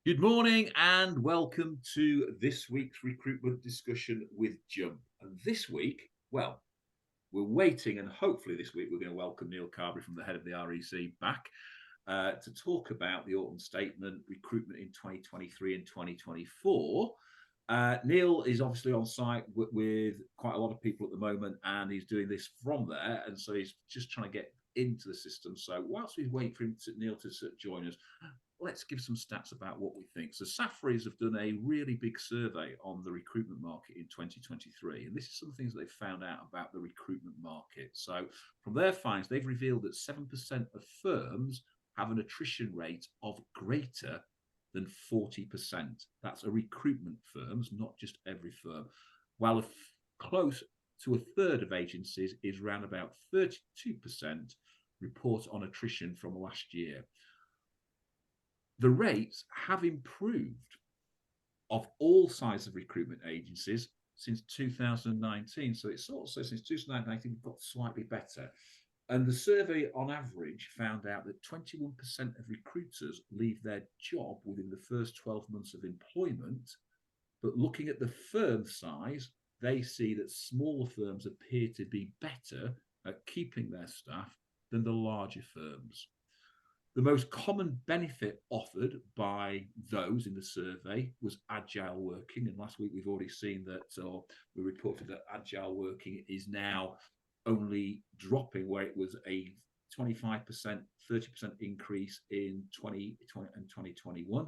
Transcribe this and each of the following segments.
Good morning and welcome to this week's recruitment discussion with Jump. And this week, well, we're waiting and hopefully this week we're going to welcome Neil Carberry from the head of the REC back to talk about the autumn statement, recruitment in 2023 and 2024. Neil is obviously on site with quite a lot of people at the moment and he's doing this from there. And so he's just trying to get into the system. So whilst we wait for Neil to join us, let's give some stats about what we think. So Safri's have done a really big survey on the recruitment market in 2023. And this is some things they've found out about the recruitment market. So from their finds, they've revealed that 7% of firms have an attrition rate of greater than 40%. That's a recruitment firms, not just every firm. While close to a third of agencies is around about 32% report on attrition from last year. The rates have improved of all sizes of recruitment agencies since 2019. So it's sort of so since 2019, we've got slightly better. And the survey on average found out that 21% of recruiters leave their job within the first 12 months of employment. But looking at the firm size, they see that smaller firms appear to be better at keeping their staff than the larger firms. The most common benefit offered by those in the survey was agile working. And last week we've already seen that, or we reported that agile working is now only dropping where it was a 25%, 30% increase in 2020 and 2021.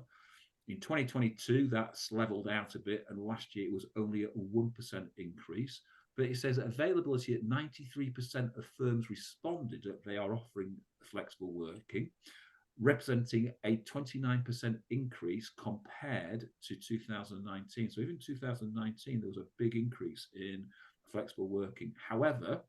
In 2022, that's leveled out a bit. And last year it was only a 1% increase. But it says availability at 93% of firms responded that they are offering flexible working, representing a 29% increase compared to 2019. So even 2019, there was a big increase in flexible working. However,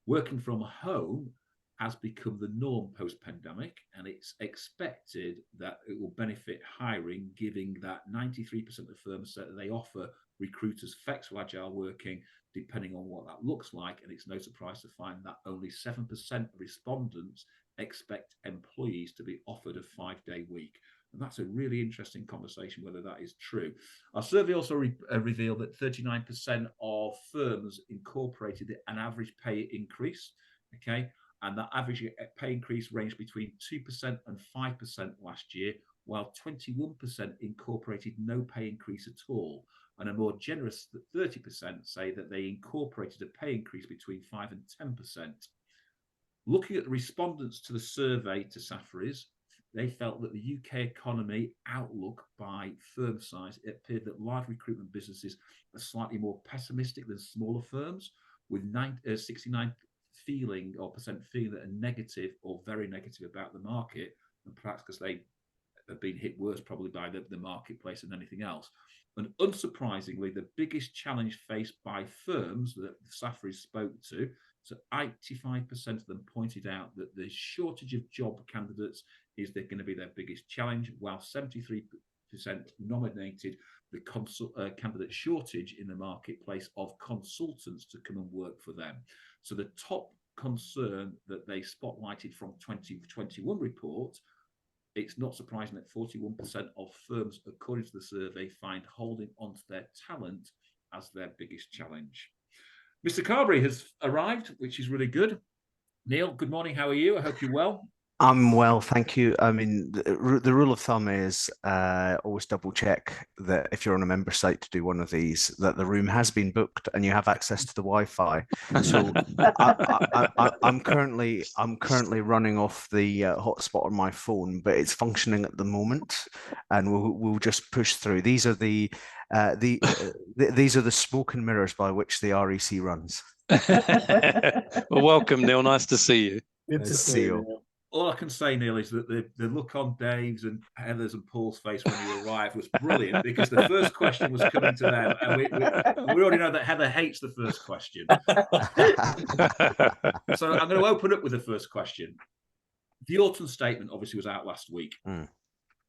working from home has become the norm post-pandemic, and it's expected that it will benefit hiring, given that 93% of firms say that they offer recruiters flexible agile working, depending on what that looks like. And it's no surprise to find that only 7% of respondents expect employees to be offered a 5-day week. And that's a really interesting conversation, whether that is true. Our survey also revealed that 39% of firms incorporated an average pay increase, okay? And that average pay increase ranged between 2% and 5% last year, while 21% incorporated no pay increase at all. And a more generous 30% say that they incorporated a pay increase between 5 and 10%. Looking at the respondents to the survey to Safri's, they felt that the UK economy outlook by firm size, it appeared that large recruitment businesses are slightly more pessimistic than smaller firms, with 69% feeling that are negative or very negative about the market, and perhaps because they have been hit worse probably by the marketplace than anything else. And unsurprisingly, the biggest challenge faced by firms that Safri spoke to, so 85% of them pointed out that the shortage of job candidates is going to be their biggest challenge, while 73% nominated the candidate shortage in the marketplace of consultants to come and work for them. So the top concern that they spotlighted from 2021 report, it's not surprising that 41% of firms, according to the survey, find holding onto their talent as their biggest challenge. Mr. Carberry has arrived, which is really good. Neil, good morning. How are you? I hope you're well. I'm well, thank you. I mean, the rule of thumb is always double check that if you're on a member site to do one of these, that the room has been booked and you have access to the Wi-Fi. So I'm currently running off the hotspot on my phone, but it's functioning at the moment, and we'll just push through. These are the smoke and mirrors by which the REC runs. Well, welcome, Neil. Nice to see you. Good to see you. All I can say, Neil, is that the look on Dave's and Heather's and Paul's face when you arrived was brilliant, because the first question was coming to them, and we already know that Heather hates the first question. So I'm going to open up with the first question. The autumn statement obviously was out last week.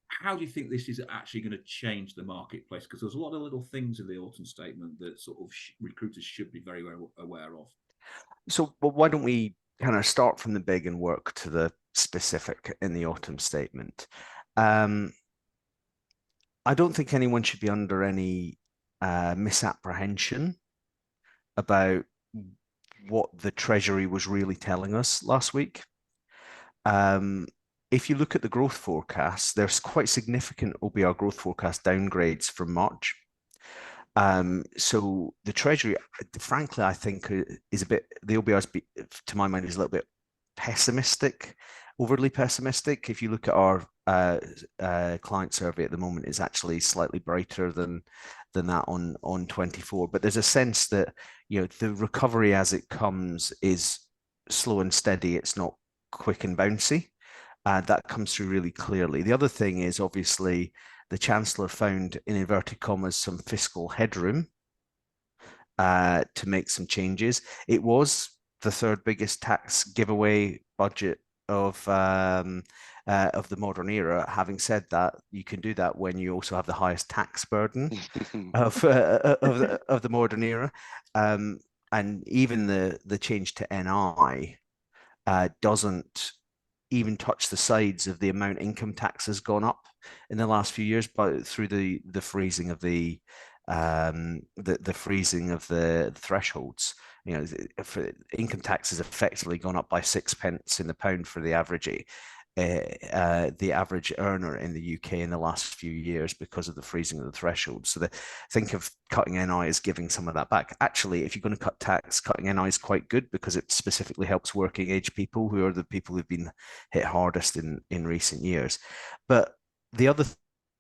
How do you think this is actually going to change the marketplace? Because there's a lot of little things in the autumn statement that sort of recruiters should be very well aware of. So why don't we kind of start from the big and work to the specific in the autumn statement. I don't think anyone should be under any misapprehension about what the Treasury was really telling us last week. If you look at the growth forecasts, there's quite significant OBR growth forecast downgrades from March. So the Treasury, frankly, I think is a bit, the OBR, to my mind, is a little bit pessimistic, overly pessimistic. If you look at our client survey at the moment, it's actually slightly brighter than that on 24. But there's a sense that, you know, the recovery as it comes is slow and steady. It's not quick and bouncy. That comes through really clearly. The other thing is obviously the Chancellor found, in inverted commas, some fiscal headroom to make some changes. It was the third biggest tax giveaway budget of the modern era. Having said that, you can do that when you also have the highest tax burden of the modern era, and even the change to NI doesn't even touch the sides of the amount income tax has gone up in the last few years, but through the freezing of the freezing of the thresholds. You know, income tax has effectively gone up by 6p in the pound for the average earner in the UK in the last few years because of the freezing of the threshold. So think of cutting NI as giving some of that back. Actually, if you're going to cut tax, cutting NI is quite good because it specifically helps working age people, who are the people who've been hit hardest in recent years. But the other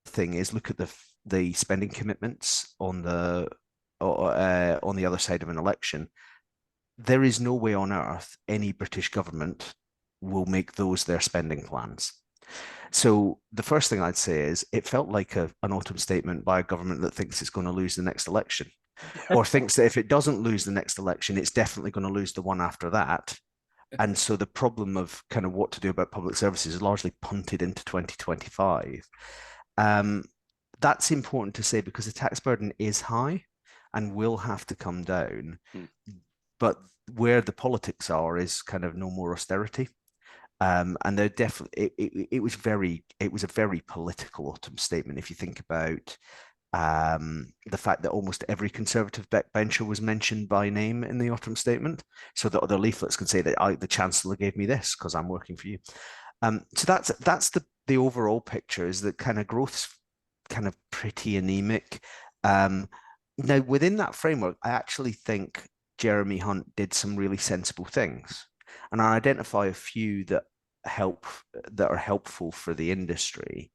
thing is, look at the spending commitments on the other side of an election. There is no way on earth any British government will make those their spending plans. So the first thing I'd say is it felt like an autumn statement by a government that thinks it's going to lose the next election, or thinks that if it doesn't lose the next election, it's definitely going to lose the one after that. And so the problem of kind of what to do about public services is largely punted into 2025. That's important to say because the tax burden is high and will have to come down. But where the politics are is kind of no more austerity. And they're definitely it was a very political autumn statement. If you think about the fact that almost every Conservative backbencher was mentioned by name in the autumn statement, so that other leaflets can say that the Chancellor gave me this because I'm working for you. So that's the overall picture, is that kind of growth's kind of pretty anemic. Now within that framework, I actually think Jeremy Hunt did some really sensible things, and I identify a few that are helpful for the industry.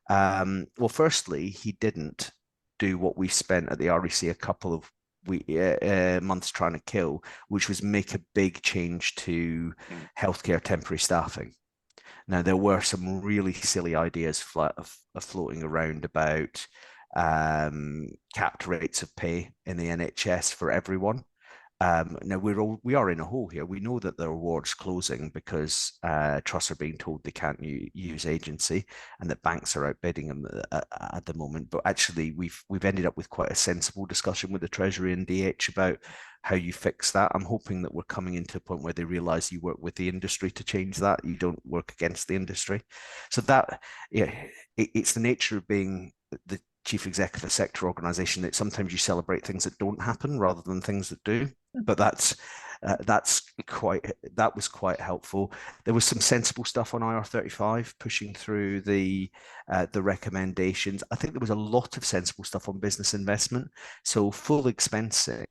Well, firstly, he didn't do what we spent at the REC a couple of months trying to kill, which was make a big change to healthcare temporary staffing. Now, there were some really silly ideas floating around about capped rates of pay in the NHS for everyone. Now we are in a hole here. We know that there are wards closing because trusts are being told they can't use agency, and that banks are outbidding them at the moment. But actually, we've ended up with quite a sensible discussion with the Treasury and DH about how you fix that. I'm hoping that we're coming into a point where they realise you work with the industry to change that. You don't work against the industry. So that, yeah, it's the nature of being the chief executive of a sector organization that sometimes you celebrate things that don't happen rather than things that do. But that was quite helpful. There was some sensible stuff on IR35 pushing through the recommendations. I think there was a lot of sensible stuff on business investment. So full expensing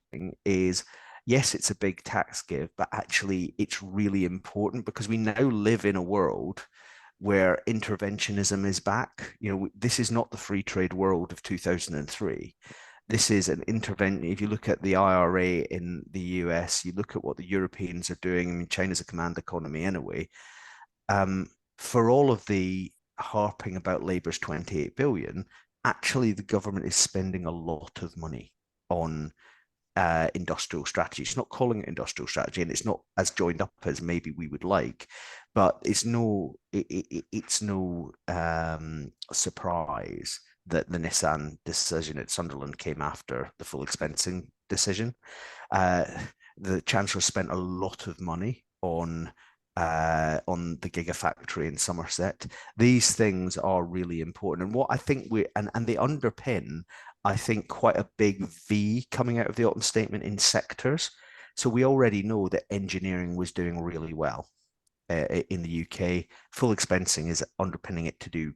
is, yes, it's a big tax give, but actually it's really important because we now live in a world where interventionism is back. You know, this is not the free trade world of 2003. This is an intervention. If you look at the IRA in the US, you look at what the Europeans are doing. I mean, China's a command economy anyway. For all of the harping about Labour's 28 billion, actually the government is spending a lot of money on industrial strategy. It's not calling it industrial strategy, and it's not as joined up as maybe we would like. But it's no surprise that the Nissan decision at Sunderland came after the full expensing decision. The Chancellor spent a lot of money on on the Gigafactory in Somerset. These things are really important. And what I think and they underpin, I think, quite a big V coming out of the autumn statement in sectors. So we already know that engineering was doing really well in the UK. Full expensing is underpinning it to do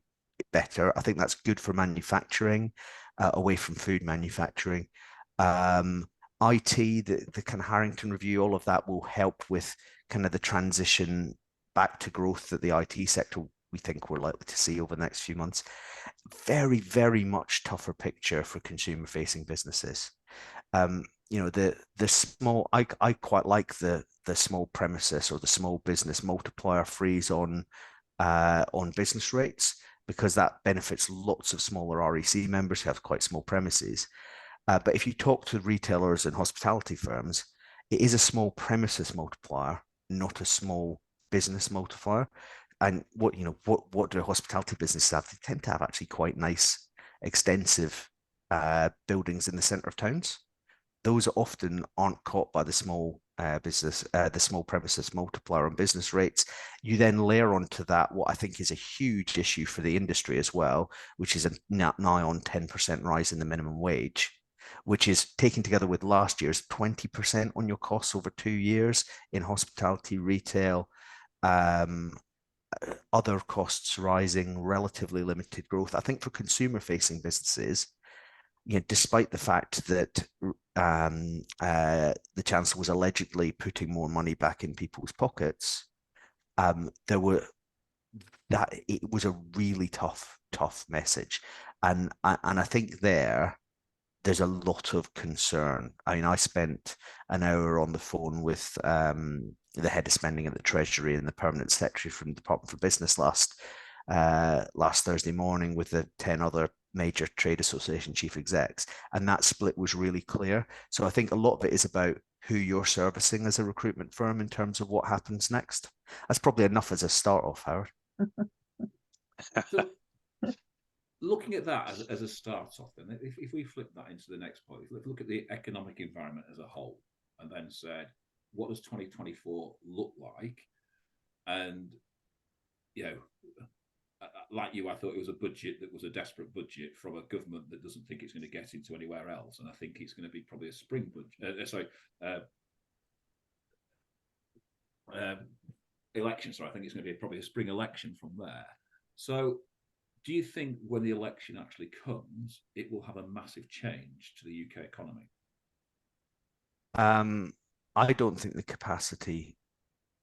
better. I think that's good for manufacturing, away from food manufacturing. IT, the kind of Harrington review, all of that will help with kind of the transition back to growth that the IT sector we think we're likely to see over the next few months. Very, very much tougher picture for consumer facing businesses. The small, I quite like the small premises or the small business multiplier freeze on business rates, because that benefits lots of smaller REC members who have quite small premises. But if you talk to retailers and hospitality firms, it is a small premises multiplier, not a small business multiplier. And what do hospitality businesses have? They tend to have actually quite nice, extensive buildings in the centre of towns. Those often aren't caught by the small the small premises multiplier on business rates. You then layer onto that what I think is a huge issue for the industry as well, which is a nigh on 10% rise in the minimum wage, which is taken together with last year's 20% on your costs over 2 years in hospitality, retail, other costs rising, relatively limited growth. I think for consumer-facing businesses, despite the fact that the Chancellor was allegedly putting more money back in people's pockets, it was a really tough message, and I think there's a lot of concern. I mean, I spent an hour on the phone with the head of spending at the Treasury and the permanent secretary from the Department for Business last Thursday morning with the 10 other major trade association chief execs, and that split was really clear. So I think a lot of it is about who you're servicing as a recruitment firm in terms of what happens next. That's probably enough as a start off, Howard. So, looking at that as a start off, then, if we flip that into the next point, if we look at the economic environment as a whole, and then said, what does 2024 look like? And like you, I thought it was a budget that was a desperate budget from a government that doesn't think it's going to get into anywhere else, and I think it's going to be probably a spring budget. Election. Sorry, I think it's going to be probably a spring election from there. So, do you think when the election actually comes, it will have a massive change to the UK economy? I don't think the capacity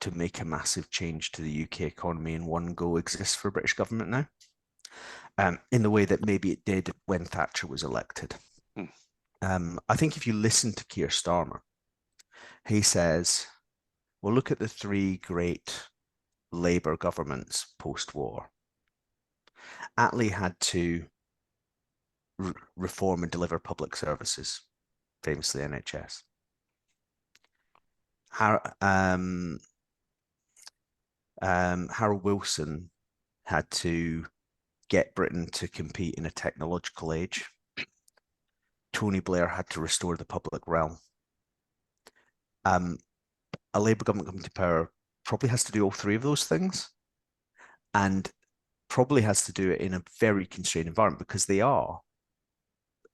to make a massive change to the UK economy in one go exists for British government now, in the way that maybe it did when Thatcher was elected. I think if you listen to Keir Starmer, he says, well, look at the three great Labour governments post-war. Attlee had to reform and deliver public services, famously NHS. Harold Wilson had to get Britain to compete in a technological age. Tony Blair had to restore the public realm. A Labour government coming to power probably has to do all three of those things, and probably has to do it in a very constrained environment, because they are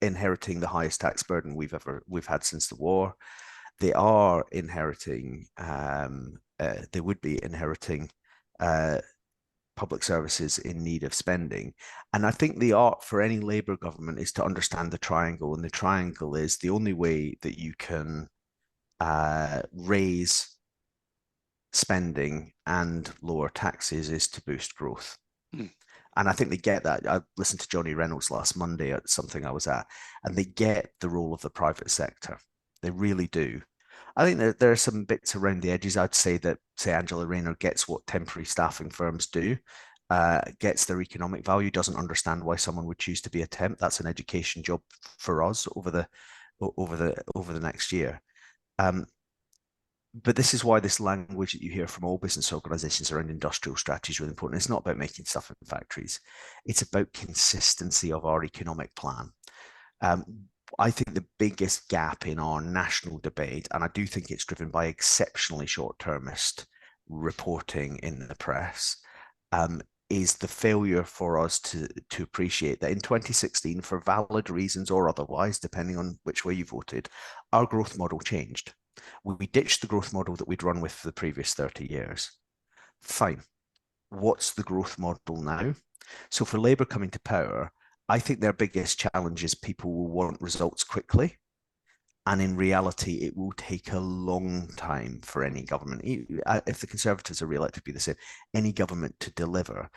inheriting the highest tax burden we've had since the war. They are inheriting, they would be inheriting public services in need of spending. And I think the art for any Labour government is to understand the triangle. And the triangle is the only way that you can raise spending and lower taxes is to boost growth. And I think they get that. I listened to Johnny Reynolds last Monday at something I was at, and they get the role of the private sector. They really do. I think that there are some bits around the edges. I'd say that, say, Angela Rayner gets what temporary staffing firms do, gets their economic value, doesn't understand why someone would choose to be a temp. That's an education job for us over the next year. But this is why this language that you hear from all business organizations around industrial strategy is really important. It's not about making stuff in factories. It's about consistency of our economic plan. I think the biggest gap in our national debate, and I do think it's driven by exceptionally short-termist reporting in the press, is the failure for us to appreciate that in 2016, for valid reasons or otherwise, depending on which way you voted, our growth model changed. We ditched the growth model that we'd run with for the previous 30 years. Fine. What's the growth model now? So for Labour coming to power, I think their biggest challenge is people will want results quickly. And in reality, it will take a long time for any government, if the Conservatives are re-elected, to be the same, any government to deliver.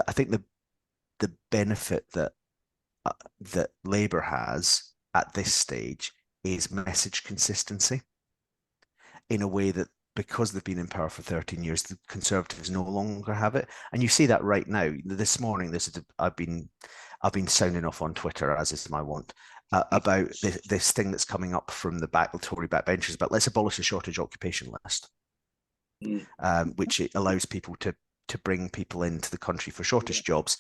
I think the benefit that Labour has at this stage is message consistency, in a way that, because they've been in power for 13 years, the Conservatives no longer have it. And you see that right now. This morning, I've been sounding off on Twitter, as is my wont, about this thing that's coming up from the Tory backbenchers, but let's abolish the shortage occupation list, which it allows people to bring people into the country for shortage jobs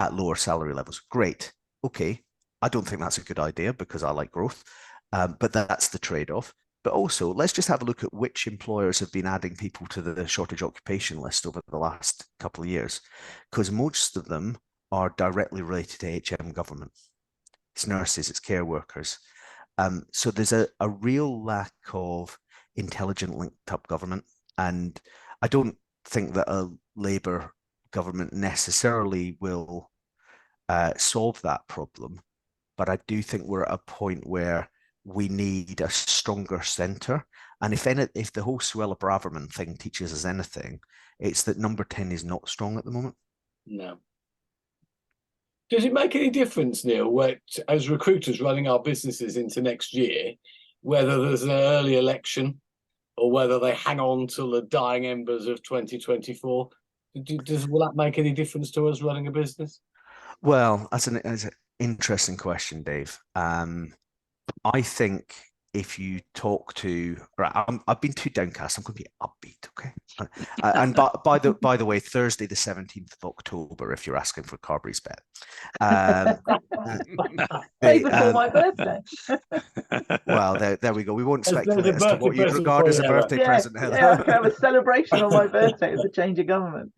at lower salary levels. Great. Okay. I don't think that's a good idea, because I like growth, but that's the trade-off. But also, let's just have a look at which employers have been adding people to the shortage occupation list over the last couple of years, because most of them are directly related to HM government. It's nurses, it's care workers. So there's a real lack of intelligent linked up government. And I don't think that a Labour government necessarily will solve that problem. But I do think we're at a point where we need a stronger centre. And if the whole Suella Braverman thing teaches us anything, it's that number 10 is not strong at the moment. No. Does it make any difference, Neil, as recruiters running our businesses into next year, whether there's an early election or whether they hang on till the dying embers of 2024? Will that make any difference to us running a business? Well, that's an interesting question, Dave. I think if you talk to, I've been too downcast. I'm going to be upbeat, okay? And by the way, Thursday, the 17th of October, if you're asking for Carberry's bet. Before my birthday. Well, there we go. We won't speculate as to what you'd regard as a birthday present, Heather. Yeah, I can have a celebration on my birthday with the change of government.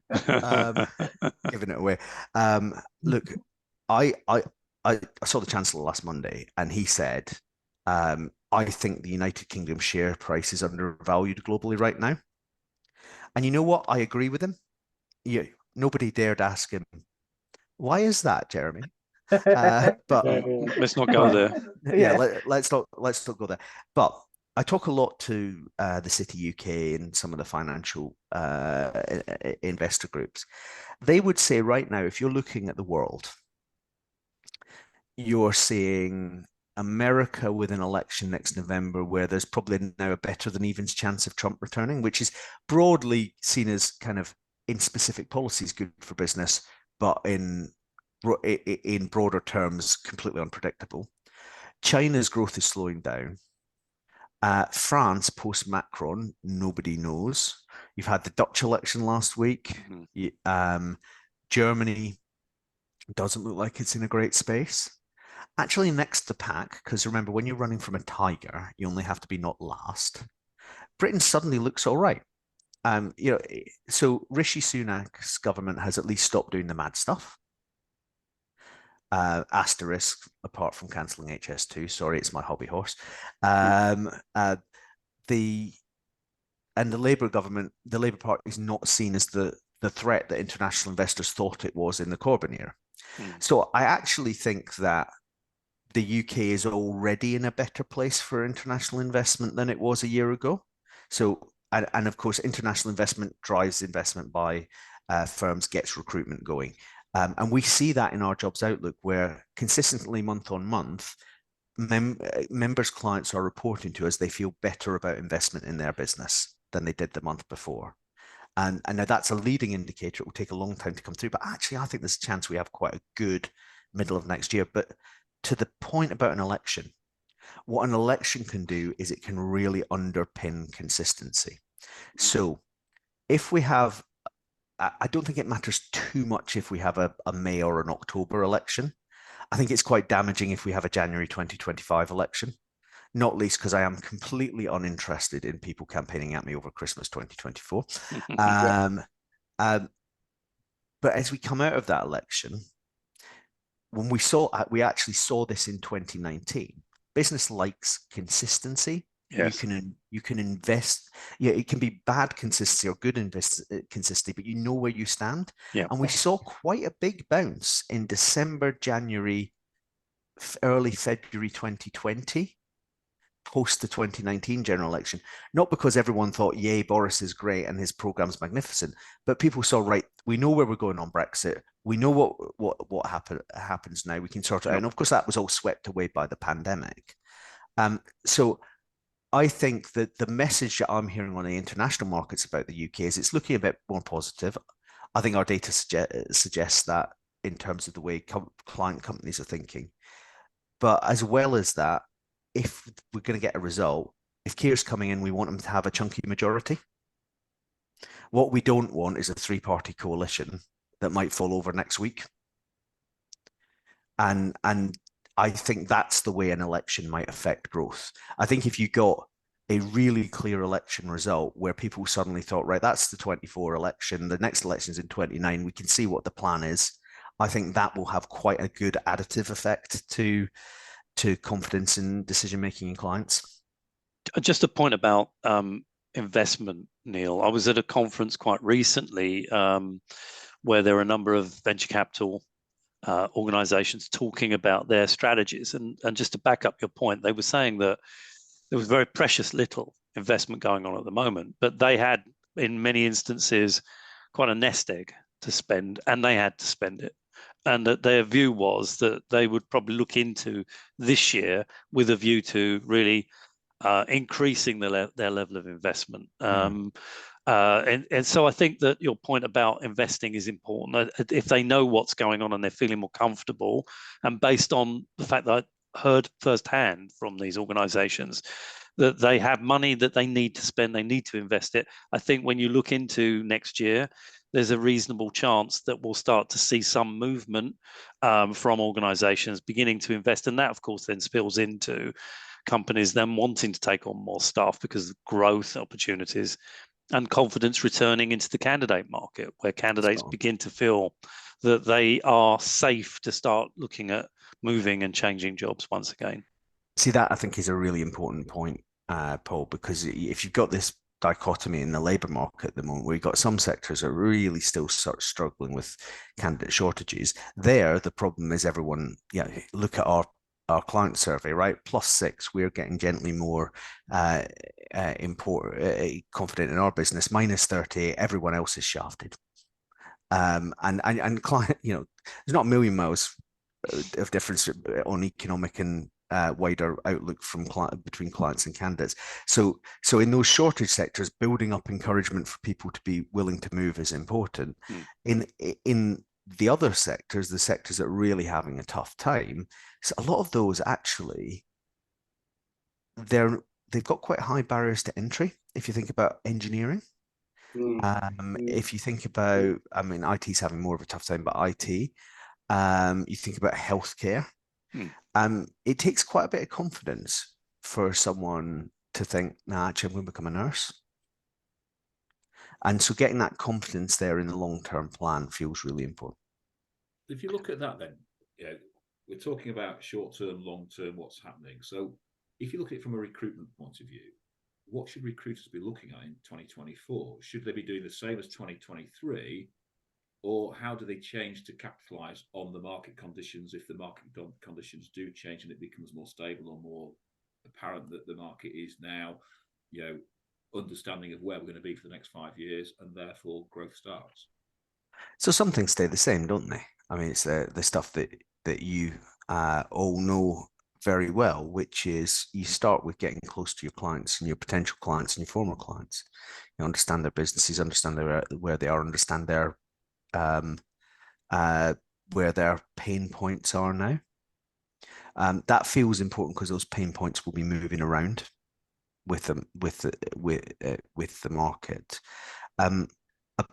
Giving it away. Look, I saw the Chancellor last Monday, and he said, I think the United Kingdom share price is undervalued globally right now. And you know what? I agree with him. Nobody dared ask him, why is that, Jeremy? But let's not go there. Yeah, let's not go there. But I talk a lot to the City UK and some of the financial investor groups. They would say right now, if you're looking at the world, you're seeing America with an election next November where there's probably now a better than evens chance of Trump returning, which is broadly seen as kind of, in specific policies, good for business, but in broader terms, completely unpredictable. China's growth is slowing down. France, post-Macron, nobody knows. You've had the Dutch election last week. Germany doesn't look like it's in a great space. Actually, next to pack, because remember, when you're running from a tiger, you only have to be not last. Britain suddenly looks all right. So Rishi Sunak's government has at least stopped doing the mad stuff. Asterisk, apart from cancelling HS2. Sorry, it's my hobby horse. The Labour government, the Labour Party, is not seen as the threat that international investors thought it was in the Corbyn era. So I actually think that the UK is already in a better place for international investment than it was a year ago. So, and of course, international investment drives investment by firms, gets recruitment going. And we see that in our jobs outlook, where consistently month on month, members' clients are reporting to us they feel better about investment in their business than they did the month before. And now that's a leading indicator. It will take a long time to come through, but actually I think there's a chance we have quite a good middle of next year. But to the point about an election, what an election can do is it can really underpin consistency. So if we have, I don't think it matters too much if we have a May or an October election. I think it's quite damaging if we have a January 2025 election. not least because I am completely uninterested in people campaigning at me over Christmas 2024. But as we come out of that election, when we actually saw this in 2019, business likes consistency. Yes. You can invest. Yeah, it can be bad consistency or good consistency, but you know where you stand. Yeah. And we saw quite a big bounce in December, January, early February 2020, post the 2019 general election. Not because everyone thought, yay, Boris is great and his program's magnificent, but people saw, right, we know where we're going on Brexit. We know what happens now. We can sort it out. And of course, that was all swept away by the pandemic. So I think that the message that I'm hearing on the international markets about the UK is it's looking a bit more positive. I think our data suggests that in terms of the way client companies are thinking. But as well as that, if we're going to get a result, if Keir's coming in, we want him to have a chunky majority. What we don't want is a three-party coalition that might fall over next week. And I think that's the way an election might affect growth. I think if you got a really clear election result where people suddenly thought, right, that's the 24 election, the next election's in 29, we can see what the plan is. I think that will have quite a good additive effect to confidence in decision-making in clients. Just a point about investment, Neil. I was at a conference quite recently where there were a number of venture capital organizations talking about their strategies. And just to back up your point, they were saying that there was very precious little investment going on at the moment, but they had, in many instances, quite a nest egg to spend, and they had to spend it. And that their view was that they would probably look into this year with a view to really increasing their level of investment. And so I think that your point about investing is important. If they know what's going on and they're feeling more comfortable, and based on the fact that I heard firsthand from these organizations that they have money that they need to spend, they need to invest it. I think when you look into next year, there's a reasonable chance that we'll start to see some movement from organizations beginning to invest. And that, of course, then spills into companies then wanting to take on more staff because of growth opportunities and confidence returning into the candidate market, where candidates begin to feel that they are safe to start looking at moving and changing jobs once again. See, that I think is a really important point, Paul, because if you've got this dichotomy in the labour market at the moment, where you've got some sectors are really still sort of struggling with candidate shortages. There, the problem is everyone, look at our client survey, right? +6, we're getting gently more confident in our business. -30, everyone else is shafted. And client, there's not a million miles of difference on economic and wider outlook from between clients and candidates. So in those shortage sectors, building up encouragement for people to be willing to move is important. In the other sectors, the sectors that are really having a tough time, so a lot of those actually, they've got quite high barriers to entry. If you think about engineering, if you think about, IT's having more of a tough time, but IT, you think about healthcare. It takes quite a bit of confidence for someone to think, nah, actually, I'm going to become a nurse. And so getting that confidence there in the long-term plan feels really important. If you look at that then, we're talking about short-term, long-term, what's happening. So if you look at it from a recruitment point of view, what should recruiters be looking at in 2024? Should they be doing the same as 2023? Or how do they change to capitalise on the market conditions if the market conditions do change and it becomes more stable or more apparent that the market is now, understanding of where we're going to be for the next 5 years, and therefore growth starts? So some things stay the same, don't they? I mean, it's the stuff that you all know very well, which is you start with getting close to your clients and your potential clients and your former clients. You understand their businesses, understand where they are, understand their where their pain points are now. That feels important because those pain points will be moving around with the market. A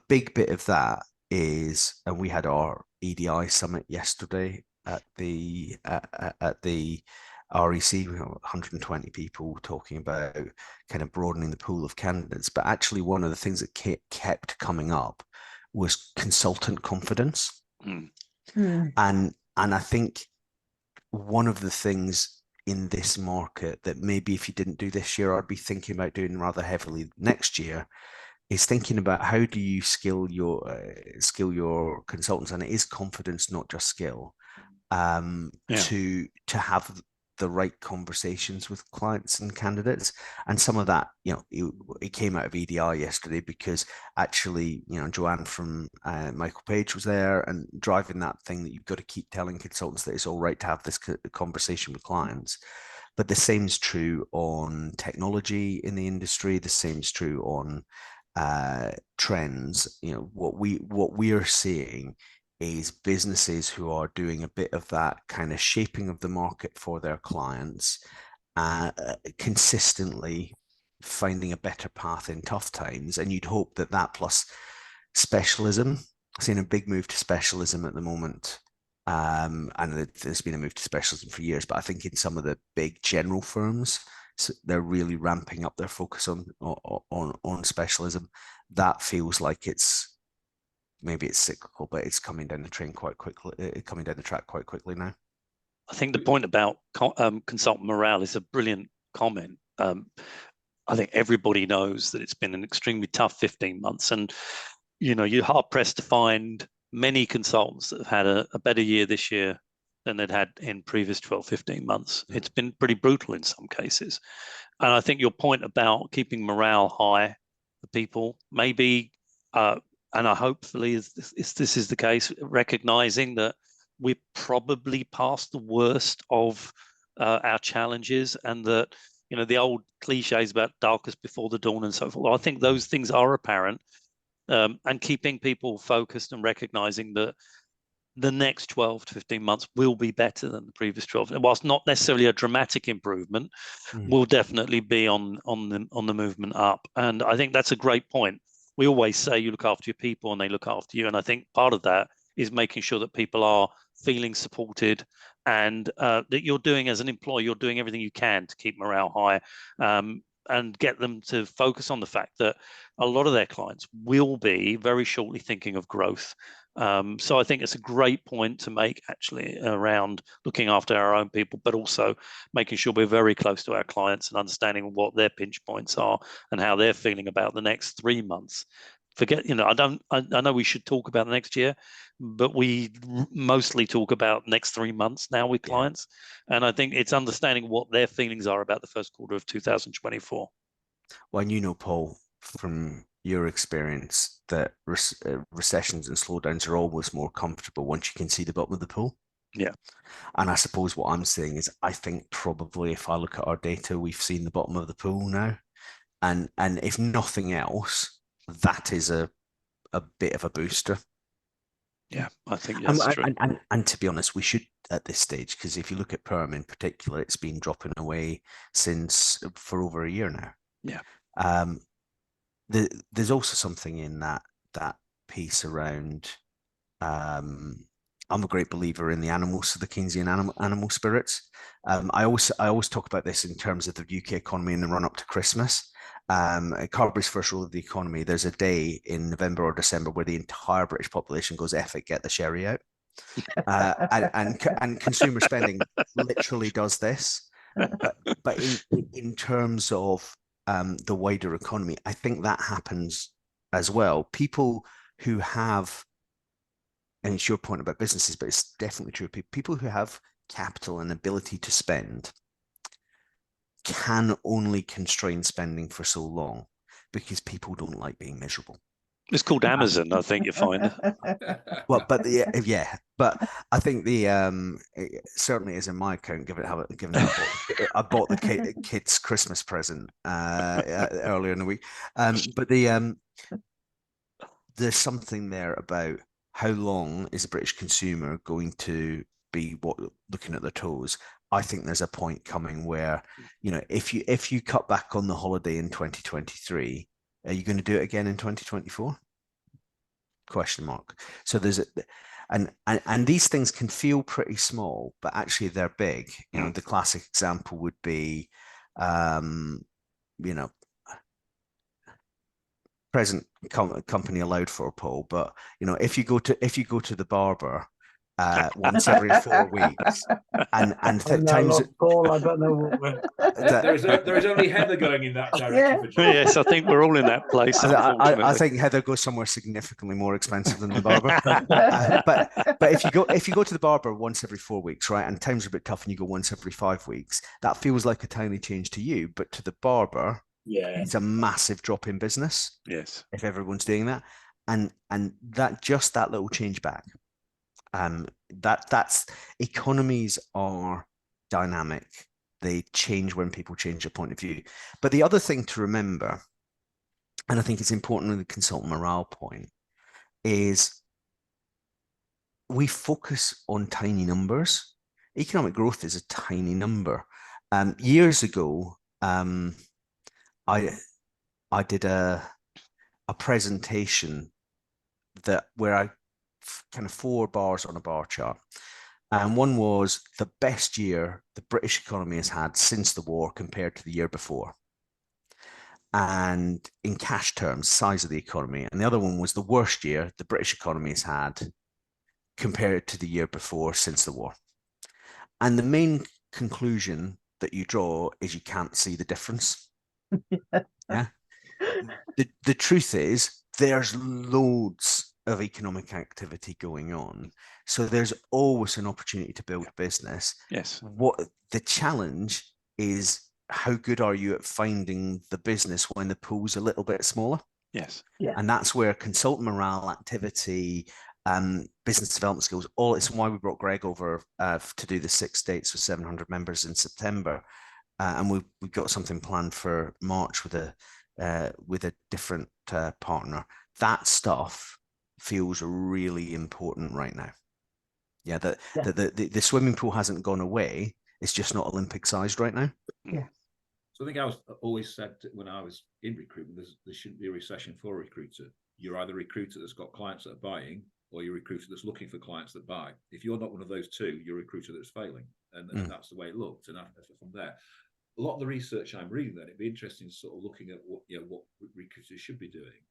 big bit of that is, and we had our EDI summit yesterday at the REC, 120 people talking about kind of broadening the pool of candidates. But actually, one of the things that kept coming up was consultant confidence. And I think one of the things in this market that maybe if you didn't do this year, I'd be thinking about doing rather heavily next year, is thinking about how do you skill your consultants, and it is confidence, not just skill, to have the right conversations with clients and candidates. And some of that, it came out of EDI yesterday, because actually, Joanne from Michael Page was there and driving that thing that you've got to keep telling consultants that it's all right to have this conversation with clients. But the same is true on technology in the industry. The same is true on trends. What we are seeing is businesses who are doing a bit of that kind of shaping of the market for their clients, consistently finding a better path in tough times. And you'd hope that plus specialism, I've seen a big move to specialism at the moment. And there's been a move to specialism for years, but I think in some of the big general firms, so they're really ramping up their focus on specialism. That feels like maybe it's cyclical, but it's coming down the track quite quickly now. I think the point about consultant morale is a brilliant comment. I think everybody knows that it's been an extremely tough 15 months, and you're hard pressed to find many consultants that have had a better year this year than they'd had in previous 12, 15 months. It's been pretty brutal in some cases. And I think your point about keeping morale high for people, maybe, and hopefully this is the case, recognizing that we're probably past the worst of our challenges, and that, the old cliches about darkest before the dawn and so forth. I think those things are apparent, and keeping people focused and recognizing that the next 12 to 15 months will be better than the previous 12. And whilst not necessarily a dramatic improvement, will definitely be on the movement up. And I think that's a great point. We always say you look after your people and they look after you. And I think part of that is making sure that people are feeling supported, and that you're doing, as an employer, you're doing everything you can to keep morale high, and get them to focus on the fact that a lot of their clients will be very shortly thinking of growth. So I think it's a great point to make, actually, around looking after our own people, but also making sure we're very close to our clients and understanding what their pinch points are and how they're feeling about the next 3 months. I know we should talk about the next year, but we mostly talk about next 3 months now with clients. And I think it's understanding what their feelings are about the first quarter of 2024. Well, Paul, from your experience, that recessions and slowdowns are always more comfortable once you can see the bottom of the pool. Yeah. And I suppose what I'm saying is, I think probably if I look at our data, we've seen the bottom of the pool now. And if nothing else, that is a bit of a booster. Yeah, I think that's true. And to be honest, we should at this stage, because if you look at perm in particular, it's been dropping away for over a year now. Yeah. There's also something in that piece around. I'm a great believer in the Keynesian animal spirits. I always talk about this in terms of the UK economy in the run up to Christmas. Carberry's first rule of the economy, there's a day in November or December where the entire British population goes, F it, get the sherry out. And consumer spending literally does this. But in terms of the wider economy, I think that happens as well. People who have, and it's your point about businesses, but it's definitely true, people who have capital and ability to spend can only constrain spending for so long, because people don't like being miserable. It's called Amazon, I think you find. Well, but but I think it certainly is in my account. Given I bought the kids' Christmas present earlier in the week, but there's something there about how long is a British consumer going to be looking at their toes. I think there's a point coming where, if you cut back on the holiday in 2023, are you going to do it again in 2024? Question mark. So And these things can feel pretty small, but actually they're big. You know, the classic example would be, you know, present company allowed for a poll, but you know, if you go to the barber once every 4 weeks, and times Paul, I don't know what we're... there is only Heather going in that direction. For John. Yes, I think we're all in that place. I think Heather goes somewhere significantly more expensive than the barber. But if you go to the barber once every 4 weeks, right, and times are a bit tough, and you go once every 5 weeks, that feels like a tiny change to you, but to the barber, it's a massive drop in business. Yes, if everyone's doing that, and that little change back, that's economies are dynamic. They change when people change their point of view. But the other thing to remember, and I think it's important with the consultant morale point, is we focus on tiny numbers. Economic growth is a tiny number. Years ago, I did a presentation where I kind of 4 bars on a bar chart. And one was the best year the British economy has had since the war compared to the year before. And in cash terms, size of the economy. And the other one was the worst year the British economy has had compared to the year before since the war. And the main conclusion that you draw is you can't see the difference. Yeah. The truth is there's loads of economic activity going on. So there's always an opportunity to build business. yes. What the challenge is, how good are you at finding the business when the pool's a little bit smaller? Yes. Yeah. And that's where consultant morale, activity, business development skills, it's why we brought Greg over to do the 6 states with 700 members in September. And we've got something planned for March with a different partner. That stuff feels really important right now. Yeah, the swimming pool hasn't gone away. It's just not Olympic sized right now. Yeah. So I think I was always said when I was in recruitment, there shouldn't be a recession for a recruiter. You're either a recruiter that's got clients that are buying, or you're a recruiter that's looking for clients that buy. If you're not one of those two, you're a recruiter that's failing. And that's the way it looked. And from there, a lot of the research I'm reading, then it'd be interesting sort of looking at what recruiters should be doing.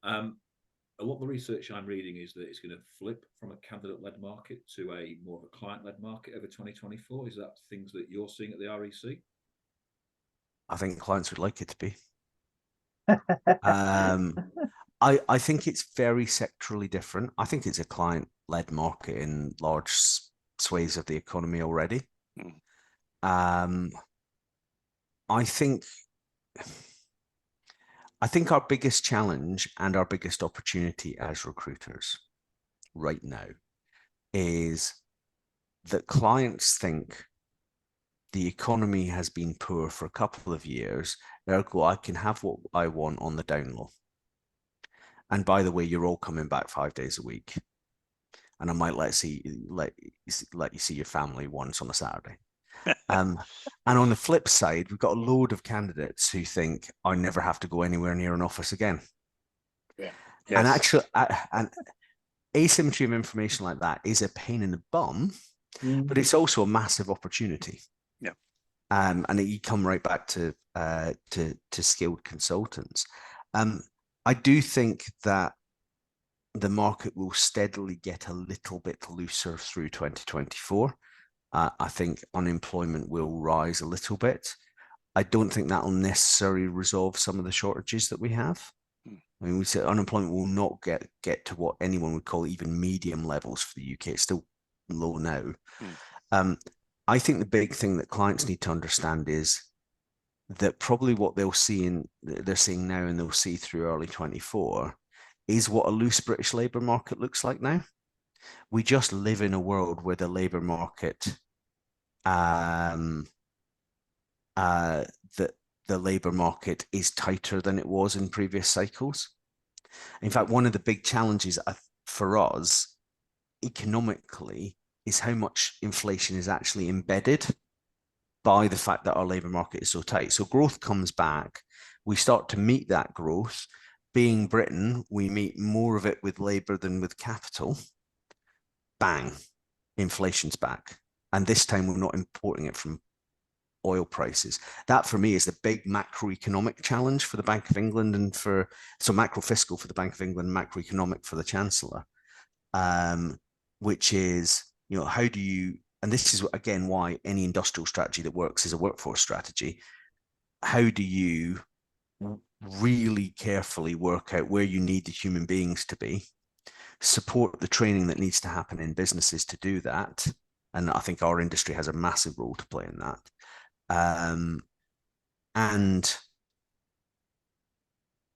A lot of the research I'm reading is that it's going to flip from a candidate-led market to a more of a client-led market over 2024. Is that things that you're seeing at the REC? I think clients would like it to be. I think it's very sectorally different. I think it's a client-led market in large swathes of the economy already. I think our biggest challenge and our biggest opportunity as recruiters right now is that clients think the economy has been poor for a couple of years, ergo I can have what I want on the down low. And by the way, you're all coming back 5 days a week, and I might let you see your family once on a Saturday. And on the flip side, we've got a load of candidates who think I never have to go anywhere near an office again. Yeah. Yes. And actually, and asymmetry of information like that is a pain in the bum, but it's also a massive opportunity. Yeah. And you come right back to skilled consultants. I do think that the market will steadily get a little bit looser through 2024. I think unemployment will rise a little bit. I don't think that will necessarily resolve some of the shortages that we have. I mean, we said unemployment will not get to what anyone would call even medium levels for the UK. It's still low now. I think the big thing that clients need to understand is that probably what they're seeing now and they'll see through early 24 is what a loose British labour market looks like now. We just live in a world where the labour market, the labour market is tighter than it was in previous cycles. In fact, one of the big challenges for us economically is how much inflation is actually embedded by the fact that our labour market is so tight. So growth comes back, we start to meet that growth. Being Britain, we meet more of it with labour than with capital. bang, inflation's back. And this time we're not importing it from oil prices. That for me is the big macroeconomic challenge for the Bank of England and so macro fiscal for the Bank of England, macroeconomic for the Chancellor, which is, how do you, and this is again why any industrial strategy that works is a workforce strategy. How do you really carefully work out where you need the human beings to be, support the training that needs to happen in businesses to do that? And I think our industry has a massive role to play in that. And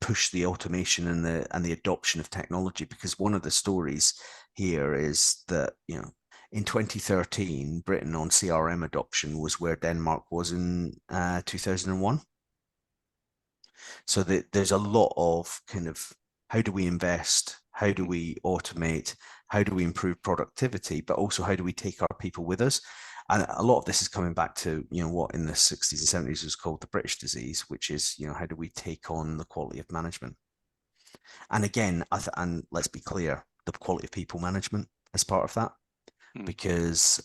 push the automation and the adoption of technology, because one of the stories here is that in 2013 Britain on CRM adoption was where Denmark was in 2001. So there's a lot of kind of how do we invest, how do we automate, how do we improve productivity, but also how do we take our people with us? And a lot of this is coming back to, what in the 60s and 70s was called the British disease, which is, how do we take on the quality of management? And again, and let's be clear, the quality of people management as part of that, because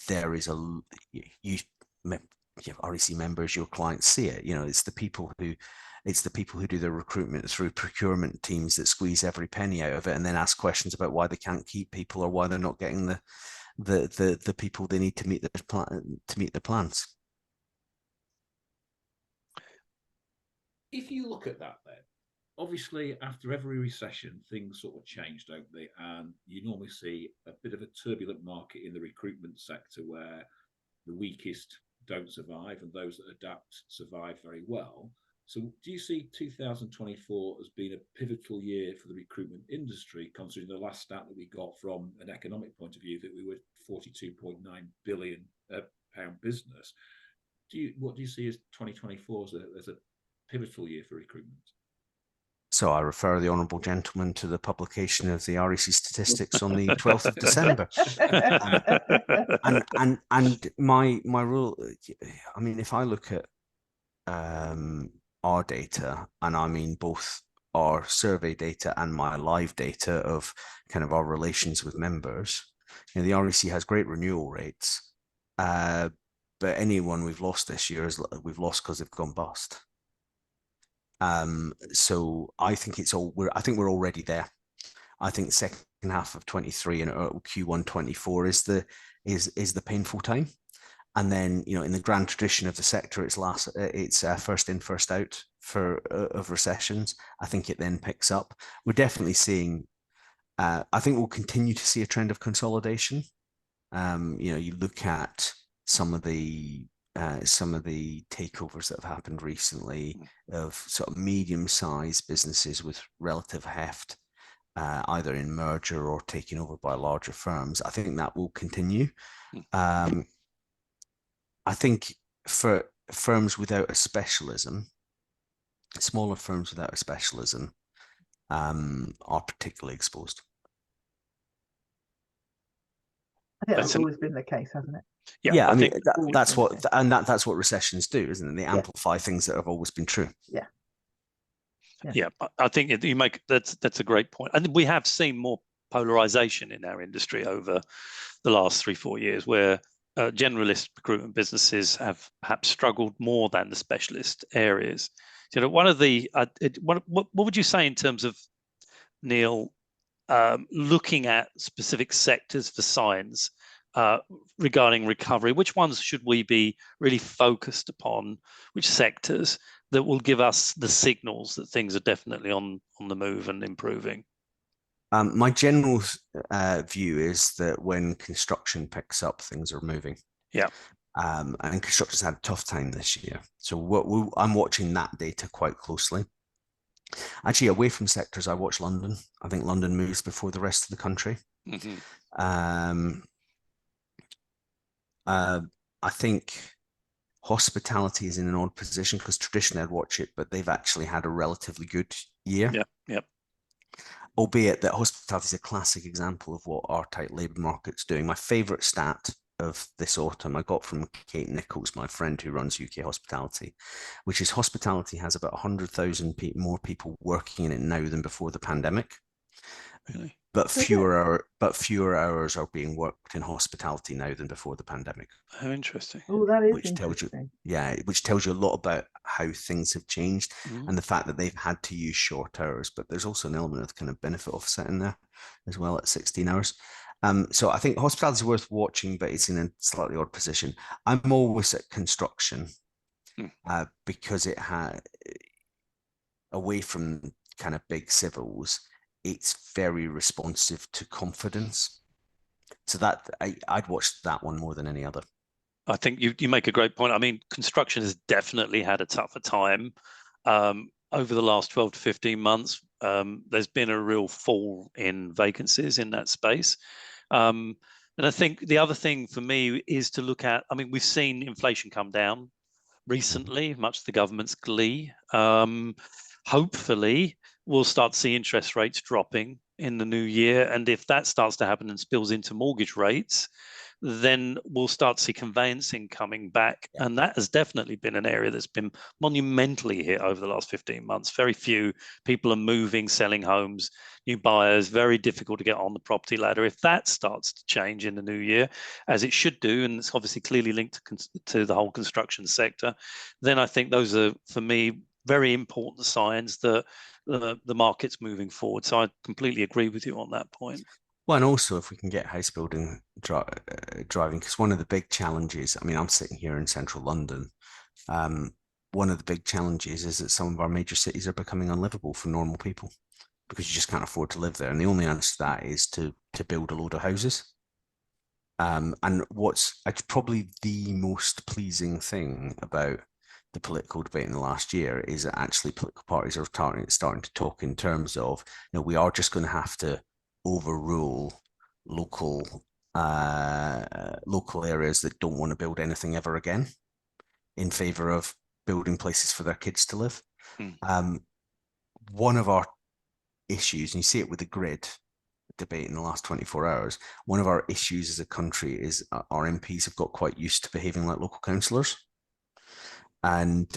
there is you REC members, your clients see it. It's the people who do the recruitment through procurement teams that squeeze every penny out of it and then ask questions about why they can't keep people or why they're not getting the people they need to meet the plans. If you look at that, then obviously after every recession, things sort of change, don't they? And you normally see a bit of a turbulent market in the recruitment sector where the weakest don't survive and those that adapt survive very well. So do you see 2024 as being a pivotal year for the recruitment industry, considering the last stat that we got from an economic point of view that we were 42.9 billion pound business? What do you see as 2024 as a pivotal year for recruitment? So I refer the honourable gentleman to the publication of the REC statistics on the 12th of December. And my rule, I mean, if I look at our data, and I mean both our survey data and my live data of kind of our relations with members, the REC has great renewal rates, but anyone we've lost this year we've lost because they've gone bust. So I think I think we're already there. I think second half of 23 and Q1 24 is the painful time. And then, in the grand tradition of the sector, it's first in, first out of recessions. I think it then picks up. We're definitely seeing, I think we'll continue to see a trend of consolidation. You look at some of the takeovers that have happened recently of sort of medium-sized businesses with relative heft, either in merger or taken over by larger firms. I think that will continue. I think for firms without a specialism, smaller firms without a specialism, are particularly exposed. I think that's always been the case, hasn't it? Yeah, I mean that's what recessions do, isn't it? They amplify things that have always been true. Yeah, I think that's a great point. And we have seen more polarization in our industry over the last 3-4 years, where generalist recruitment businesses have perhaps struggled more than the specialist areas. One of the what would you say in terms of, Neil, looking at specific sectors for signs regarding recovery? Which ones should we be really focused upon? Which sectors that will give us the signals that things are definitely on the move and improving? My general view is that when construction picks up, things are moving. Yeah. And construction's had a tough time this year. So I'm watching that data quite closely. Actually, away from sectors, I watch London. I think London moves before the rest of the country. I think hospitality is in an odd position because traditionally I'd watch it, but they've actually had a relatively good year. Yeah. Albeit that hospitality is a classic example of what our tight labour market's doing. My favourite stat of this autumn I got from Kate Nichols, my friend who runs UK Hospitality, which is hospitality has about 100,000 more people working in it now than before the pandemic. Really? But fewer hours are being worked in hospitality now than before the pandemic. How interesting. Oh, that is Which tells you, interesting. which tells you a lot about how things have changed Mm. and the fact that they've had to use short hours. But there's also an element of kind of benefit offset in there as well at 16 hours. So I think hospitality is worth watching, but it's in a slightly odd position. I'm always at construction because it had, away from kind of big civils, it's very responsive to confidence. So that I'd watch that one more than any other. I think you make a great point. I mean, construction has definitely had a tougher time over the last 12 to 15 months. There's been a real fall in vacancies in that space. And I think the other thing for me is to look at, I mean, we've seen inflation come down recently, much to the government's glee. Hopefully, we'll start to see interest rates dropping in the new year. And if that starts to happen and spills into mortgage rates, then we'll start to see conveyancing coming back. And that has definitely been an area that's been monumentally hit over the last 15 months. Very few people are moving, selling homes, new buyers, very difficult to get on the property ladder. If that starts to change in the new year, as it should do, and it's obviously clearly linked to the whole construction sector, then I think those are, for me, very important signs that the market's moving forward. So I completely agree with you on that point. Well, and also if we can get house building driving, because one of the big challenges, I mean, I'm sitting here in central London. One of the big challenges is that some of our major cities are becoming unlivable for normal people because you just can't afford to live there. And the only answer to that is to build a load of houses. And what's probably the most pleasing thing about the political debate in the last year is that actually political parties are starting to talk in terms of, we are just going to have to overrule local areas that don't want to build anything ever again in favor of building places for their kids to live. One of our issues, and you see it with the grid debate in the last 24 hours, one of our issues as a country is our MPs have got quite used to behaving like local councillors. And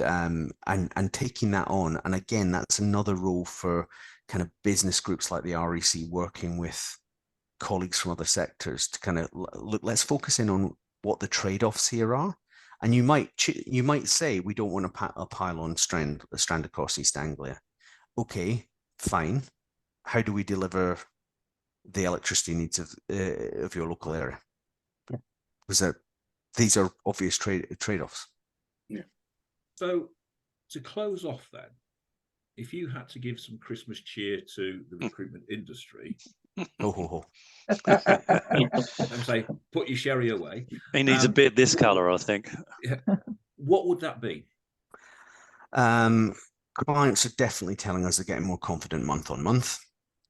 taking that on, and again, that's another role for kind of business groups like the REC working with colleagues from other sectors to kind of look, let's focus in on what the trade-offs here are. And you might say we don't want a pylon strand across East Anglia. Okay, fine. How do we deliver the electricity needs of your local area? Yeah. Because these are obvious trade-offs. Yeah. So to close off then, if you had to give some Christmas cheer to the recruitment industry, and say, put your sherry away. He needs a bit this colour, I think. Yeah. What would that be? Clients are definitely telling us they're getting more confident month on month.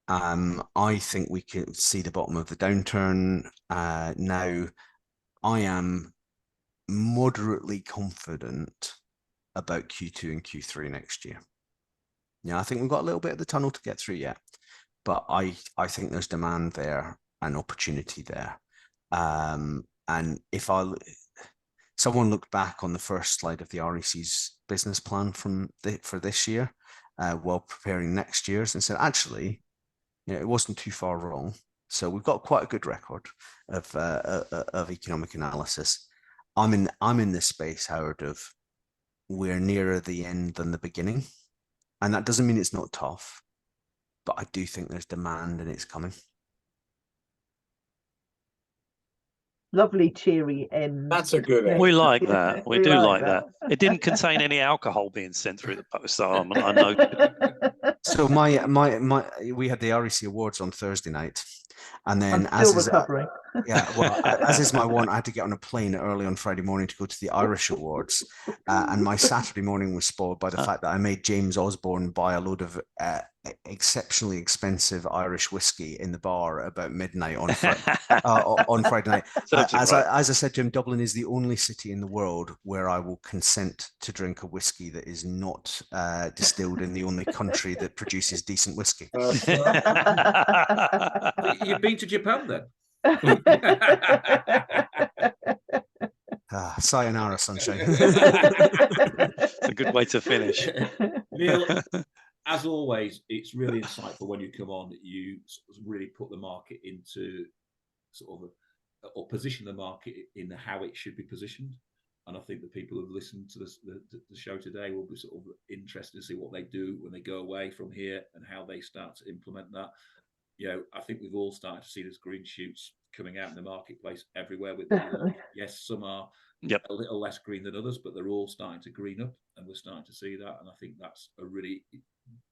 I think we can see the bottom of the downturn. Now, I am moderately confident about Q2 and Q3 next year. Yeah, I think we've got a little bit of the tunnel to get through yet, but I think there's demand there and opportunity there. And if someone looked back on the first slide of the REC's business plan for this year, while preparing next year's, and said, actually, it wasn't too far wrong. So we've got quite a good record of economic analysis. I'm in this space, Howard, of we're nearer the end than the beginning. And that doesn't mean it's not tough, but I do think there's demand and it's coming. Lovely, cheery end. That's a good end. We like that. We do like that. It didn't contain any alcohol being sent through the post, so I know. So we had the REC Awards on Thursday night, and then I'm still recovering. As is my want, I had to get on a plane early on Friday morning to go to the Irish Awards, and my Saturday morning was spoiled by the fact that I made James Osborne buy a load of exceptionally expensive Irish whiskey in the bar about midnight on Friday night. As I said to him, Dublin is the only city in the world where I will consent to drink a whiskey that is not distilled in the only country that produces decent whiskey. You've been to Japan then? Sayonara, sunshine. It's a good way to finish. Neil, as always, it's really insightful when you come on. You sort of really put the market into sort of or position the market in how it should be positioned. And I think the people who've listened to the show today will be sort of interested to see what they do when they go away from here and how they start to implement that. You know, I think we've all started to see those green shoots coming out in the marketplace everywhere. With yes, some are a little less green than others, but they're all starting to green up, and we're starting to see that. And I think that's a really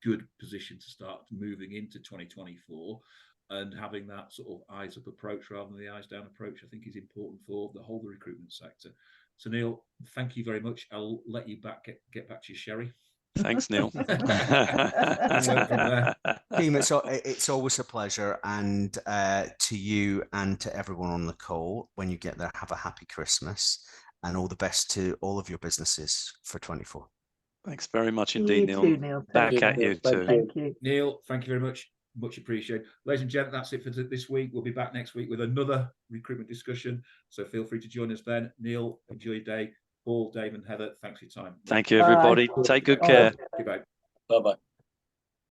good position to start moving into 2024. And having that sort of eyes up approach rather than the eyes down approach, I think, is important for the whole recruitment sector. So, Neil, thank you very much. I'll let you get back to your sherry. Thanks, Neil. Work from there. Team, it's always a pleasure. And to you and to everyone on the call, when you get there, have a happy Christmas and all the best to all of your businesses for 24. Thanks very much indeed, Neil. Too, Neil. Back at you too. Thank you. Neil, thank you very much. Much appreciated. Ladies and gentlemen, that's it for this week. We'll be back next week with another recruitment discussion. So feel free to join us then. Neil, enjoy your day. Paul, Dave and Heather, thanks for your time. Thank you, everybody. Take good care. Goodbye. Bye-bye.